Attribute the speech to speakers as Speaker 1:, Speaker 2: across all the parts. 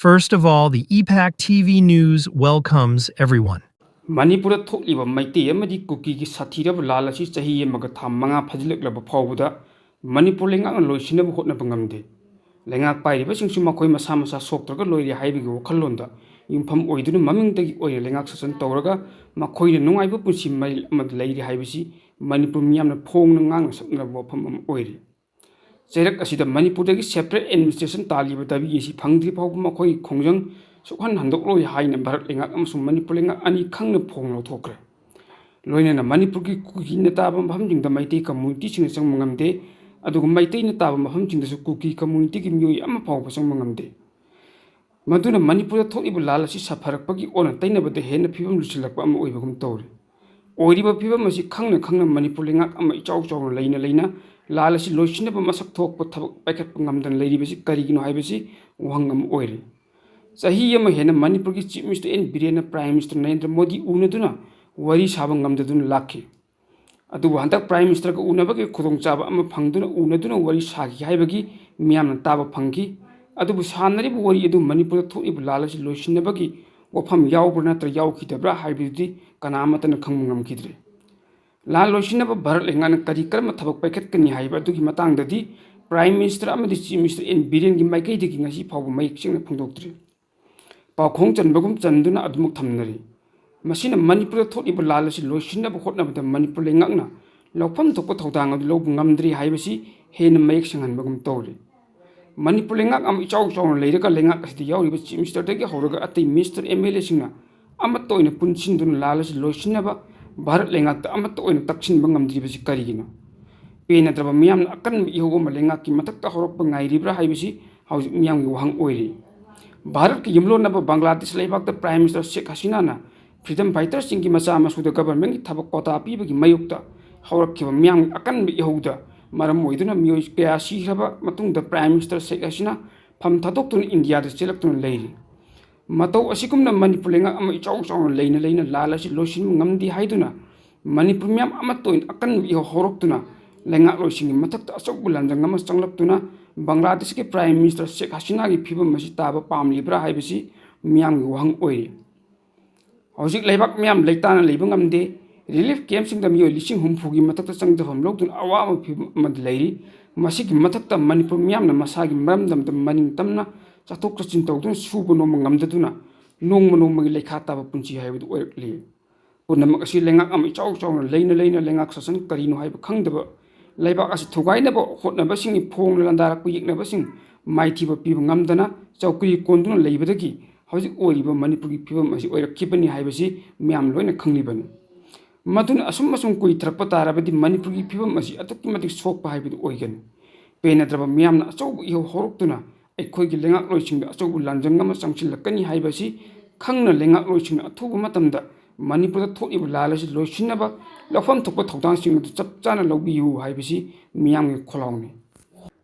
Speaker 1: First of all, the EPAC TV News welcomes everyone.
Speaker 2: Manipura thokliba maiti amadi kuki ki sathirab lalasi chahi amaga thamanga phajilak phawbuda Manipur lenga loisina hotna bangamde lenga pairiba singsu makhoi masa masa soktraga loiri haibigi wakhalonda impham oiduna mamingdagi oire lenga sasan tawraga makhoina nungaiba punsi mai amad leiri haibisi Manipur miyamna phongna ngang sakna wafam am oire Jerak asida Manipur dagi separate administration taliba dabi yesi phangdri phawbu makhoi khongjang sukhan handok loi haina Bharat lenga amsung Manipur lenga ani khangna phonglo thokre loina na Manipur ki kuki na taba mafam jingda maiti community sing sang mangamde aduga maiti na taba mafam jingda su kuki community ki myoi ama phawba sang mangamde maduna Manipur da tholiba lalasi sapharakpagi ona tainabada hena phibam lusilakpa ama oibagum tawre oiriba phibam asi khangna Manipur lenga ama ichau chau leina lalasi loisinaba masak thokpa thabak paikhatpa ngamdan leiribasi karigino haibasi wahangam oire Sahi yama hena Manipur ki Chief Minister N. Biren Prime Minister Narendra Modi unaduna wari sabang ngamdaduna lakhi. Adubu hantak Prime Minister ka unabagi khudong chaba ama phangduna unaduna wari sagi haibagi miyamna taba phangki. Adubu sanaribu wari adu Manipur thoibu lalasi loisinabagi wafam yawbra natra yawkhitabra haibidi kanamatana khangmu ngamkhidre. La loisinaba Bharat lengana kari karma thabak paikhat kani haiba adugi matangdadi Prime Minister amadi Chief Minister N. Biren gi maikaidagi ngasi phawba mayik sengna phangdoktre. Pakhong chanbagum chanduna admuk thamnari masina Manipur tholiba lalasi loisinaba hotnabada Manipur lengakna lawpham thokpa thodang adu lobu ngamdri haibasi hena mayek sanghanbagum tawre Manipur lengak am ichau chau leiraga lengak asidi yawriba Chief Minister dagi hawraga atai Minister MLA singna amatta oina punsinduna lalasi loisinaba Bharat lengakta amatta oina taksinba ngamdribasi karigino penadraba miyamna akan ihogoma lengakki mathakta hawrakpa ngairibra haibasi hauji miyamgi wahang oire Bharat ki yumlo naba Bangladesh leibak da Prime Minister Sheikh Hasina na freedom fighters singi masa masuda government ki thabak kota pibagi mayukta hawrakkiba miyam akan bi yahuda maram oiduna miyoi kaya sihraba matungda Prime Minister Sheikh Hasina pham thadoktuna India da chelaktuna leiri matau asikumna Manipur lenga ama ichau chau leina lalasi loisin ngamdi haiduna Manipur miyam amatoin akan bi hawraktuna lenga loisingi mathakta asok bulanjang ama changlaptuna Bangladesh ke Prime Minister Sheikh Hasina ki phibam masi taba pamlibra haibasi miyam gi wahang oire hojik leibak miyam leitana leibang amde relief camp sing da miyo lising humfu gi matakta changdafam lokdun awama phibam mad leiri masi gi matakta Manipur miyam na masa gi maramdam tam maning tamna chatok chachin tawdun subu no mangamdaduna nongma gi lekha taba punchi haibudu oirakli punamak asi lengak am ichau chau leina lengak sasan karino haiba khangdaba Laibak asi thugainaba hotnaba singi phong landarak yeknaba sing maithiba piba ngamdana chaukui konduna leibadagi hojik oiriba Manipur gi phibam asi oirakhibani haibasi miyam loina khanglibani maduna asum kui thrappa tarabadi Manipur gi phibam asi atukki matik sokpa haibidu oigani penadraba miyamna achau iho horoktuna aikhoi gi lengak loisingda achau lanjangama changchilakani haibasi khangna lengak loisingna athuba matamda Manipur da tholiba lalasi loisinaba lawpham thokpa thodang sing du chapchana lawbiyu haibasi miyamgi kholawni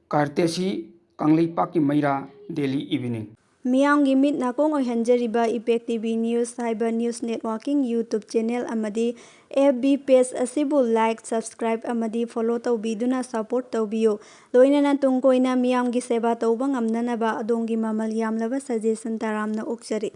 Speaker 2: kartesi Kangleipak ki Maira Daily Evening
Speaker 3: Miyamgi mit nakong oihanjariba EPAC TV News haiba news networking YouTube channel amadi FB page asibu like subscribe amadi follow tawbiduna support tawbiyo loinana tungkoina miyamgi seba tawba ngamnanaba adongi mamal yamlaba suggestion taramna okchari